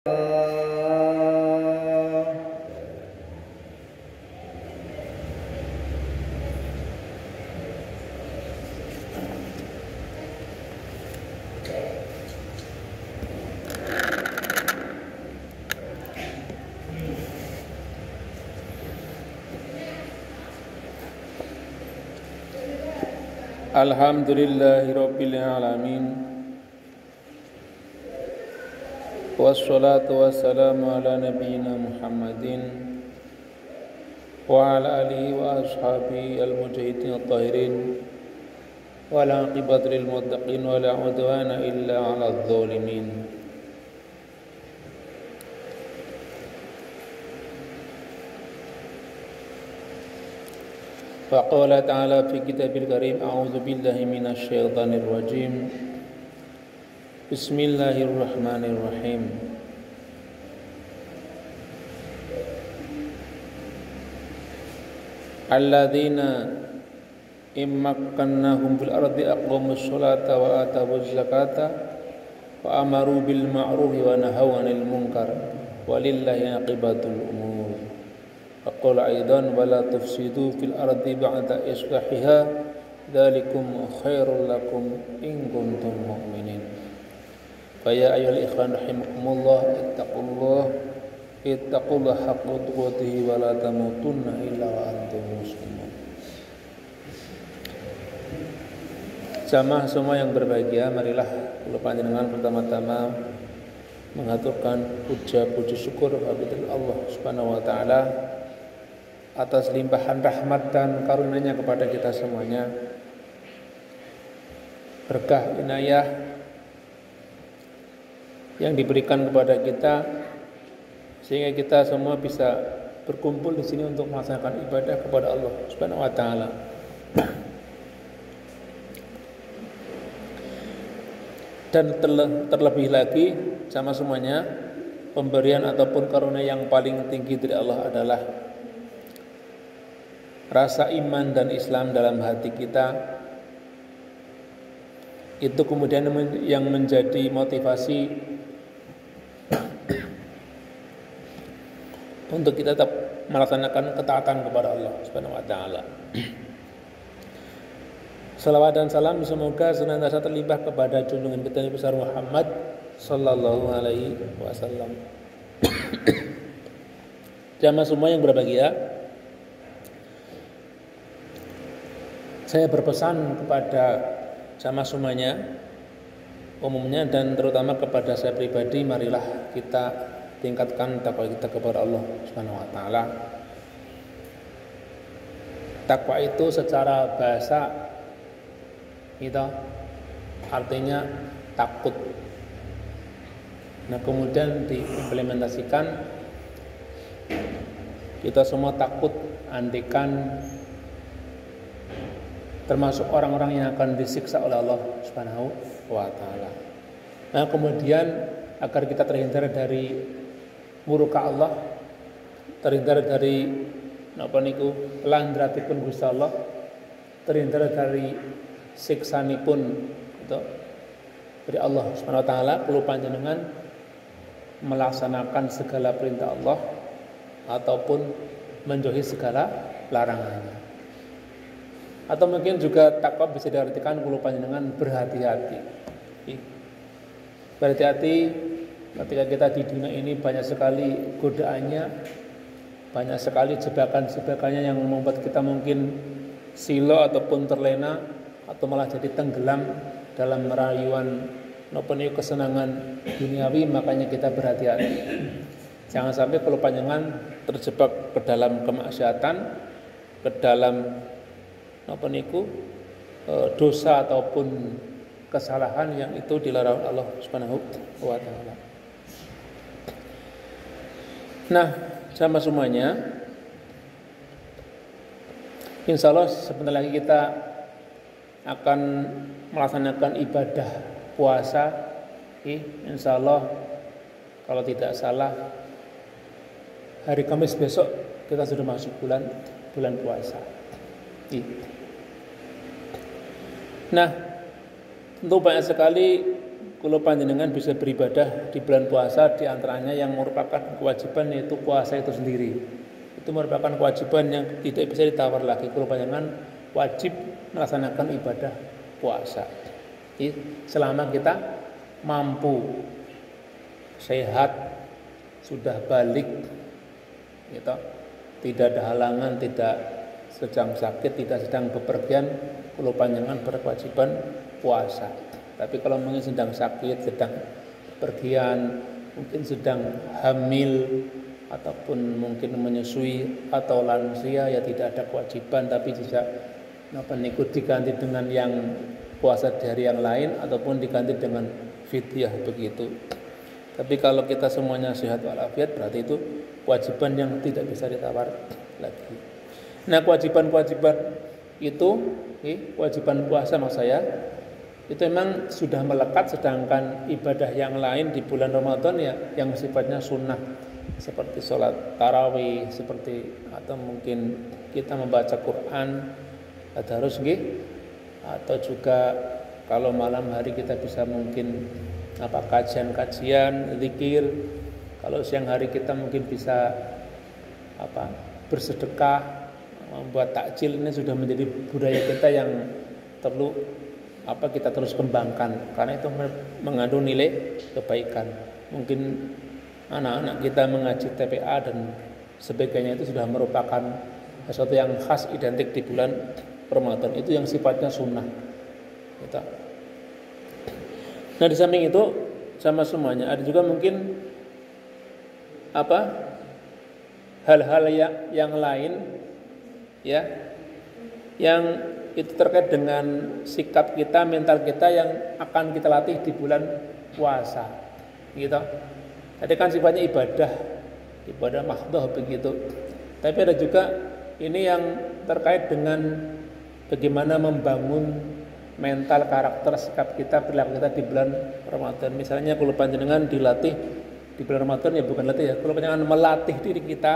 Alhamdulillahirabbil alamin. Wassalatu wassalamu ala nabiyyina Muhammadin wa ala alihi wa ashabihi al-mujahidin at-tahirin wa la aqibatu lil muttaqin wa la udwana illa 'alal zalimin. فقال تعالى في كتاب الكريم أعوذ بالله من الشيطان الرجيم بسم الله الرحمن الرحيم الذين إن مكناهم في الأرض أقاموا الصلاة وآتوا الزكاة وأمروا بالمعروف ونهوا عن المنكر ولله عاقبة الأمور. Faqala aidan wala tufsidu fil ardi ba'da islahiha dzalikum khairul lakum in kuntum mu'minin. Fa ya ayyuhal ikhwan rahimakumullah ittaqullaha haqqa tuqatih wa la tamutunna illa wa antum muslimun. Jamaah semua yang berbahagia, marilah kula panjenengan pertama-tama mengaturkan puji syukur kepada Allah Subhanahu wa taala atas limpahan rahmat dan karunia-Nya kepada kita semuanya, berkah inayah yang diberikan kepada kita sehingga kita semua bisa berkumpul di sini untuk melaksanakan ibadah kepada Allah Subhanahu wa taala. Dan terlebih lagi sama semuanya, pemberian ataupun karunia yang paling tinggi dari Allah adalah rasa iman dan Islam dalam hati kita. Itu kemudian yang menjadi motivasi untuk kita tetap melaksanakan ketaatan kepada Allah Subhanahu wa taala. Salawat dan salam semoga senantiasa terlimpah kepada junjungan kita Nabi besar Muhammad sallallahu alaihi wasallam. Jamaah semua yang berbahagia, saya berpesan kepada jamaah semuanya umumnya dan terutama kepada saya pribadi, marilah kita tingkatkan takwa kita kepada Allah Subhanahu wa taala. Takwa itu secara bahasa itu artinya takut. Nah, kemudian diimplementasikan, kita semua takut andikan termasuk orang-orang yang akan disiksa oleh Allah Subhanahu wa taala. Nah, kemudian agar kita terhindar dari murka Allah, terhindar dari landratipun Gusti Allah, terhindar dari siksanipun itu dari Allah Subhanahu wa taala, kulo panjenengan melaksanakan segala perintah Allah ataupun menjauhi segala larangannya. Atau mungkin juga takwa bisa diartikan kulo panjenengan berhati-hati. Berhati-hati ketika kita di dunia ini, banyak sekali godaannya, banyak sekali jebakan-jebakannya yang membuat kita mungkin silo ataupun terlena atau malah jadi tenggelam dalam merayuan kesenangan duniawi. Makanya kita berhati-hati, jangan sampai kulo panjenengan terjebak ke dalam kemaksiatan, ke dalam dosa ataupun kesalahan yang itu dilarang Allah Subhanahu wa taala. Nah, sama semuanya, insya Allah sebentar lagi kita akan melaksanakan ibadah puasa. Insya Allah kalau tidak salah hari Kamis besok kita sudah masuk bulan puasa. Nah, tentu banyak sekali kula panjenengan bisa beribadah di bulan puasa, di antaranya yang merupakan kewajiban yaitu puasa itu sendiri. Itu merupakan kewajiban yang tidak bisa ditawar lagi. Kula panjenengan wajib melaksanakan ibadah puasa. Selama kita mampu, sehat, sudah balik, gitu, tidak ada halangan, tidak sedang sakit, tidak sedang bepergian, kula panjenengan berkewajiban puasa. Tapi kalau mungkin sedang sakit, sedang bepergian, mungkin sedang hamil, ataupun mungkin menyusui atau lansia, ya tidak ada kewajiban, tapi bisa diganti dengan yang puasa di hari yang lain ataupun diganti dengan fidyah begitu. Tapi kalau kita semuanya sehat walafiat, berarti itu kewajiban yang tidak bisa ditawar lagi. Nah, kewajiban-kewajiban itu, kewajiban puasa maksud saya, itu memang sudah melekat, sedangkan ibadah yang lain di bulan Ramadan ya yang sifatnya sunnah, seperti sholat tarawih, seperti atau mungkin kita membaca Quran, tadarus, atau juga kalau malam hari kita bisa mungkin kajian-kajian, zikir. Kalau siang hari kita mungkin bisa bersedekah, membuat takjil. Ini sudah menjadi budaya kita yang perlu kita terus kembangkan, karena itu mengandung nilai kebaikan. Mungkin anak-anak kita mengaji TPA dan sebagainya itu sudah merupakan sesuatu yang khas, identik di bulan Ramadan, itu yang sifatnya sunnah gitu. Nah, di samping itu sama semuanya ada juga mungkin hal-hal yang lain ya, yang itu terkait dengan sikap kita, mental kita yang akan kita latih di bulan puasa gitu. Tadi kan sifatnya ibadah mahdhah begitu. Tapi ada juga ini yang terkait dengan bagaimana membangun mental, karakter, sikap kita, perilaku kita di bulan Ramadan. Misalnya kalau panjenengan dilatih di bulan Ramadan, ya bukan latih ya, kalau panjenengan melatih diri kita,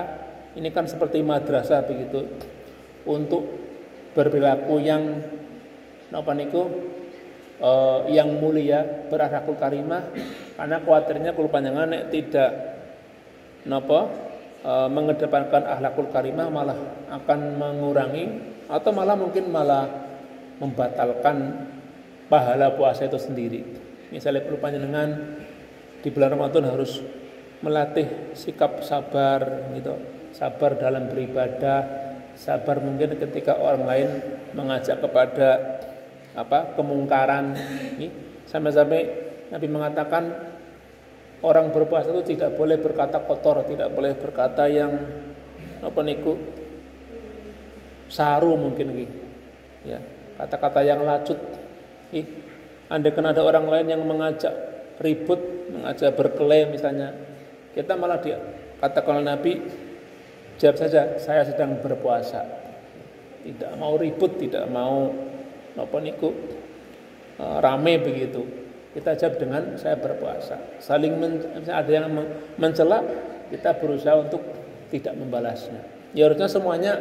ini kan seperti madrasah begitu, untuk berperilaku yang yang mulia, berakhlakul karimah. Karena khawatirnya kalau panjenengan tidak mengedepankan akhlakul karimah, malah akan mengurangi atau malah mungkin membatalkan pahala puasa itu sendiri. Misalnya perlu panjenengan di bulan Ramadan harus melatih sikap sabar gitu, sabar dalam beribadah, sabar mungkin ketika orang lain mengajak kepada kemungkaran. Sampai-sampai Nabi mengatakan orang berpuasa itu tidak boleh berkata kotor, tidak boleh berkata yang saru mungkin ya, kata-kata yang lacut. Andaikan ada orang lain yang mengajak ribut, mengajak berkelahi misalnya, kita malah katakan Nabi, jawab saja, saya sedang berpuasa, tidak mau ribut, tidak mau rame begitu. Kita jawab dengan saya berpuasa. Saling ada yang mencela, kita berusaha untuk tidak membalasnya. Ya harusnya semuanya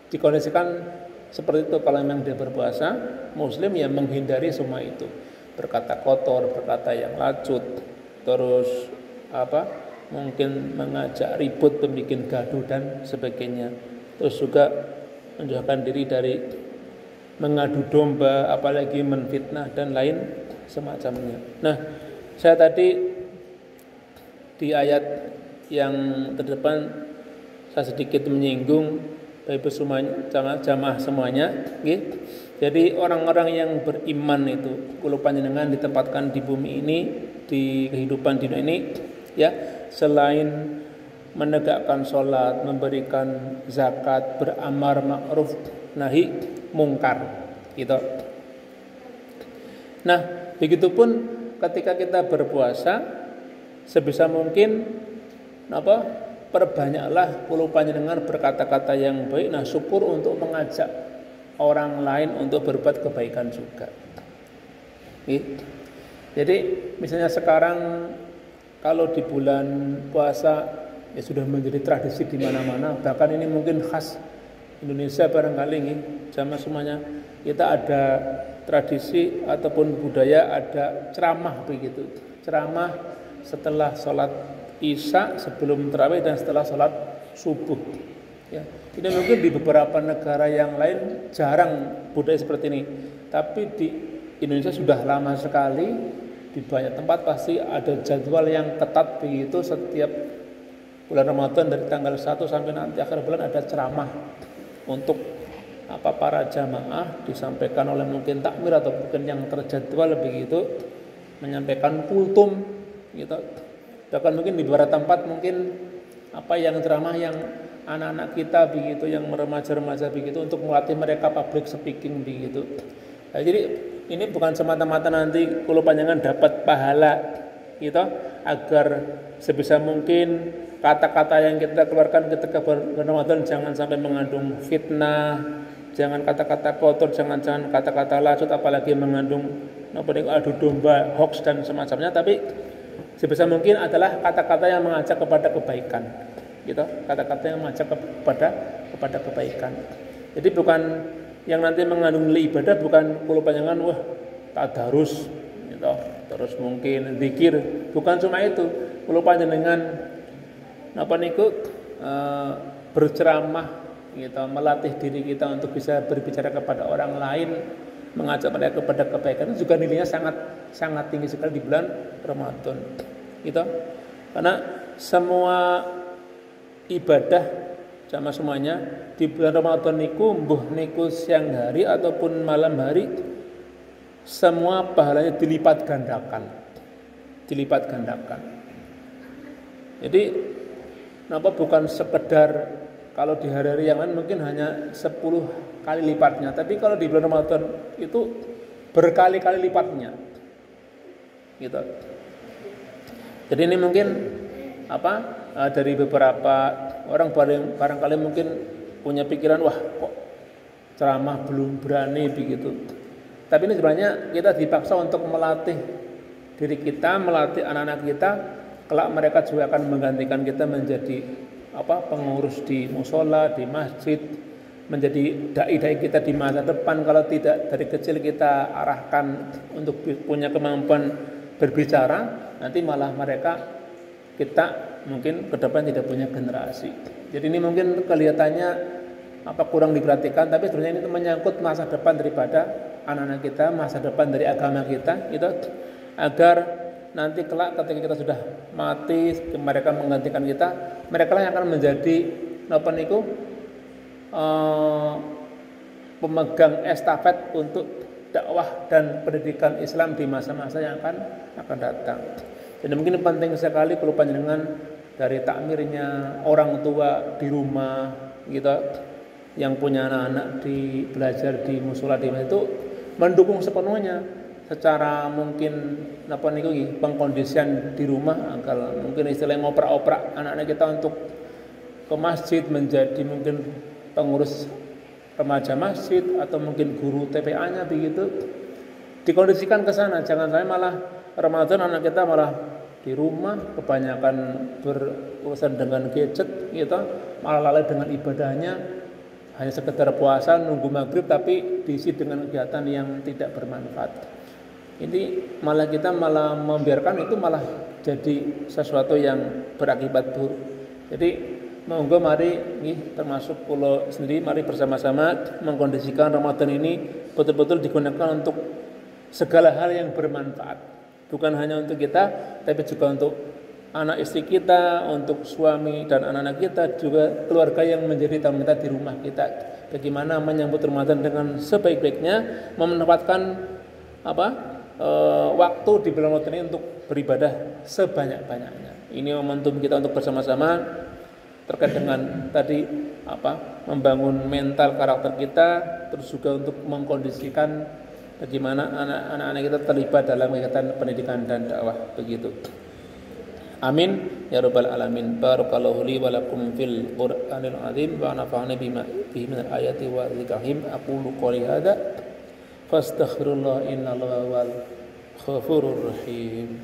dikondisikan seperti itu. Kalau memang dia berpuasa, muslim ya menghindari semua itu, berkata kotor, berkata yang lacut, terus mungkin mengajak ribut, membuat gaduh dan sebagainya. Terus juga menjauhkan diri dari mengadu domba, apalagi menfitnah dan lain semacamnya. Nah, saya tadi di ayat yang terdepan saya sedikit menyinggung Bapak semuanya, jamaah semuanya, gitu. Jadi orang-orang yang beriman itu, kalau panjenengan ditempatkan di bumi ini, di kehidupan dunia ini, ya, selain menegakkan sholat, memberikan zakat, beramar ma'ruf, nahi mungkar, gitu. Nah, begitupun ketika kita berpuasa, sebisa mungkin perbanyaklah kalau panjenengan berkata-kata yang baik. Nah, syukur untuk mengajak orang lain untuk berbuat kebaikan juga. Jadi misalnya sekarang kalau di bulan puasa ya sudah menjadi tradisi di mana-mana. Bahkan ini mungkin khas Indonesia barangkali jamaah semuanya. kita ada tradisi ataupun budaya ada ceramah begitu. Ceramah setelah sholat Isya, sebelum tarawih dan setelah sholat subuh. Ya, ini mungkin di beberapa negara yang lain jarang budaya seperti ini. Tapi di Indonesia sudah lama sekali, di banyak tempat pasti ada jadwal yang ketat begitu. Setiap bulan Ramadan dari tanggal 1 sampai nanti akhir bulan ada ceramah untuk para jamaah, disampaikan oleh mungkin takmir atau mungkin yang terjadwal begitu, menyampaikan kultum gitu. Bahkan mungkin di beberapa tempat mungkin yang ceramah yang anak-anak kita begitu, yang remaja-remaja begitu, untuk melatih mereka public speaking begitu. Nah, jadi ini bukan semata-mata nanti kulo panjangan dapat pahala gitu, agar sebisa mungkin kata-kata yang kita keluarkan ketika Ramadan jangan sampai mengandung fitnah, jangan kata-kata kotor, jangan kata-kata lacut, apalagi mengandung adu domba, hoax dan semacamnya. Tapi sebisa mungkin adalah kata-kata yang mengajak kepada kebaikan, gitu. Kata-kata yang mengajak kepada kebaikan. Jadi bukan yang nanti mengandung nilai ibadah, bukan kulo panjangan tadarus, gitu. Terus mungkin zikir, bukan cuma itu. Kulo panjenengan berceramah, gitu, melatih diri kita untuk bisa berbicara kepada orang lain, mengajak mereka kepada kebaikan, itu juga nilainya sangat tinggi sekali di bulan Ramadan, gitu. Karena semua ibadah sama semuanya di bulan Ramadan niku siang hari ataupun malam hari, semua pahalanya dilipat gandakan. Jadi bukan sekedar kalau di hari-hari yang lain mungkin hanya 10 kali lipatnya, tapi kalau di bulan Ramadan itu berkali-kali lipatnya, gitu. Jadi ini mungkin dari beberapa orang barangkali mungkin punya pikiran, kok ceramah belum berani begitu. Tapi ini sebenarnya kita dipaksa untuk melatih diri kita, melatih anak-anak kita. Kelak mereka juga akan menggantikan kita menjadi pengurus di musola, di masjid, menjadi dai-dai kita di masa depan. Kalau tidak dari kecil kita arahkan untuk punya kemampuan berbicara, nanti malah kita mungkin ke depan tidak punya generasi. Jadi ini mungkin kelihatannya kurang diperhatikan, tapi sebenarnya ini menyangkut masa depan daripada anak-anak kita, masa depan dari agama kita, gitu, agar nanti kelak ketika kita sudah mati, mereka menggantikan kita, mereka lah yang akan menjadi pemegang estafet untuk dakwah dan pendidikan Islam di masa-masa yang akan datang. Jadi mungkin penting sekali kalau panjenengan dari takmirnya, orang tua di rumah, gitu, yang punya anak-anak belajar di musola di itu, mendukung sepenuhnya secara mungkin pengkondisian di rumah, agar mungkin istilahnya ngoprak-oprak anak-anak kita untuk ke masjid, menjadi mungkin pengurus remaja masjid atau mungkin guru TPA-nya begitu, dikondisikan ke sana. Jangan sampai malah Ramadan anak kita malah di rumah kebanyakan berurusan dengan gadget, gitu, malah lalai dengan ibadahnya, hanya sekedar puasa nunggu maghrib tapi diisi dengan kegiatan yang tidak bermanfaat. Ini kita malah membiarkan itu malah jadi sesuatu yang berakibat buruk. Jadi monggo mari termasuk pulau sendiri, mari bersama-sama mengkondisikan Ramadan ini betul-betul digunakan untuk segala hal yang bermanfaat. Bukan hanya untuk kita, tapi juga untuk anak istri kita, untuk suami dan anak-anak kita, juga keluarga yang menjadi tamu kita di rumah kita. Bagaimana menyambut Ramadan dengan sebaik-baiknya, memanfaatkan waktu di bulan Ramadan ini untuk beribadah sebanyak-banyaknya. Ini momentum kita untuk bersama-sama terkait dengan tadi membangun mental karakter kita, terus juga untuk mengkondisikan bagaimana anak-anak kita terlibat dalam kegiatan pendidikan dan dakwah begitu. Amin ya rabbal alamin. Barakallahu li wa lakum fil Qur'anil azim wa nafa'ani bima fihi min ayati wa dzikrihim. Aqulu qouli hadza fastaghfirullah innallaha wal ghafurur rahim.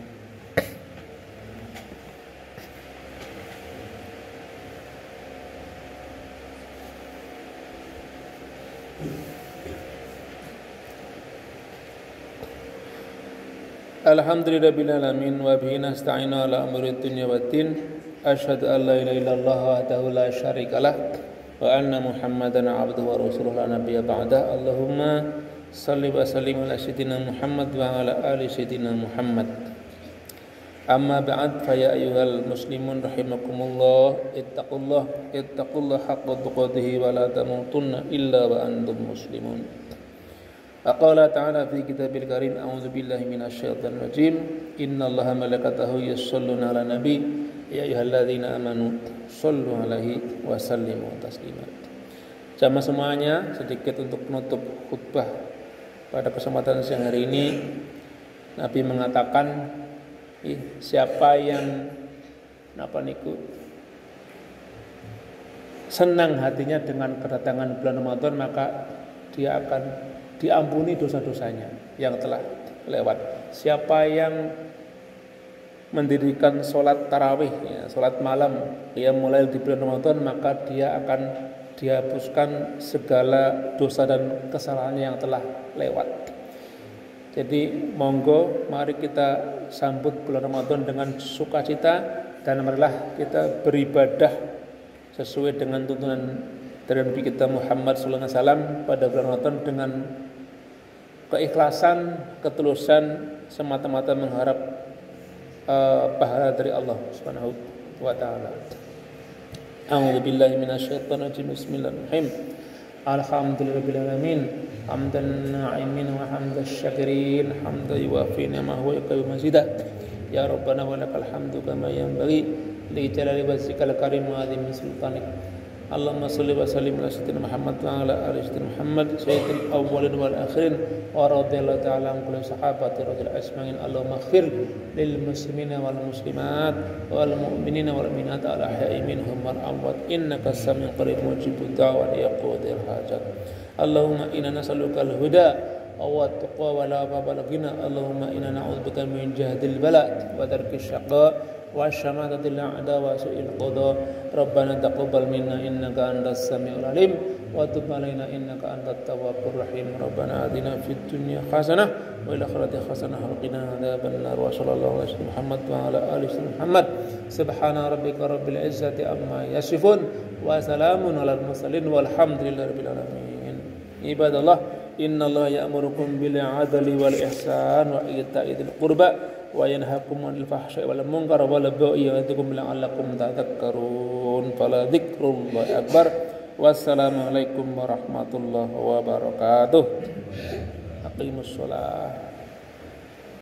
Alhamdulillahirabbil alamin wa bihi nasta'inu ala umuri dunya waddin. Asyhadu an la ilaha illallah wahdahu la syarikalah wa anna Muhammadan abduhu wa rasuluhu la nabiyya ba'da. Allahumma shalli wa sallim ala sayyidina Muhammad wa ala ali sayyidina Muhammad. Amma ba'd, fa ya ayyuhal muslimun rahimakumullah, ittaqullah haqqa tuqatih wa la tamutunna illa wa antum muslimun. Aqala ta'ala fi kitabil karim, a'udzu billahi minasyaitonir rajim. Innallaha malaikatahu yusholluna 'alan nabi ya ayyuhalladzina amanu shollu 'alaihi wa sallimu taslima. Jamaah semuanya, sedikit untuk penutup khutbah pada kesempatan siang hari ini. Nabi mengatakan, siapa yang senang hatinya dengan kedatangan bulan Ramadan, maka dia akan diampuni dosa-dosanya yang telah lewat. Siapa yang mendirikan sholat tarawih, sholat malam, dia mulai di bulan Ramadan, maka dia akan dihapuskan segala dosa dan kesalahannya yang telah lewat. Jadi monggo, mari kita sambut bulan Ramadan dengan sukacita, dan marilah kita beribadah sesuai dengan tuntunan dari Nabi kita Muhammad SAW pada bulan Ramadan dengan keikhlasan, ketulusan, semata-mata mengharap pahala dari Allah Subhanahu wa taala. A'udzu billahi minasyaitonir rajim. Bismillahirrahmanirrahim. Alhamdulillahirabbil alamin. Hamdan na'imin wa hamdash syakirin, hamdan yuwafi ni'amahu wa yukawi mazidah. Ya Rabbana wa lakal hamdu kama yanbaghi li jalali wajhikal karim wa 'azimi sultanik. Allahumma shalli wa sallim ala sayyidina Muhammad wa ala ali sayyidina Muhammad sayyidil awwalin wal akhirin wa radhiyallahu ta'ala an kulli sahabati radhiyallahu ajma'in. Allahumma ighfir lil muslimina wal muslimat wal mu'minina wal mu'minat al ahya'i minhum wal amwat innaka sami'un qarib mujibud da'wat ya qadhil hajat. Allahumma inna nas'aluka al-huda wa at-taqwa wa la babalagina. Allahumma inna na'udzubika min jahdil bala wa darkish syaqa wa syamatatil a'da wa su'il qada. Rabbana taqabbal minna innaka antas samiul alim wa tub alaina innaka antat tawwabur rahim. Rabbana atina fid dunya hasanah wa fil akhirati hasanah wa qina adzabannar. Wa sallallahu alaihi wasallam Muhammad wa ala alihi Muhammad. Subhana rabbika rabbil izzati amma yasifun wa salamun alal mursalin walhamdulillahi rabbil alamin. Ibadallah, innallaha ya'murukum bil 'adli wal ihsan wa ita'i dzil qurba wa yanhaakum 'anil fahsya'i wal munkar wal baghi ya'idukum la'allakum tadhakkarun. Fala dzikrullahi akbar. Wassalamu alaikum warahmatullahi wabarakatuh. Aqimus shalah.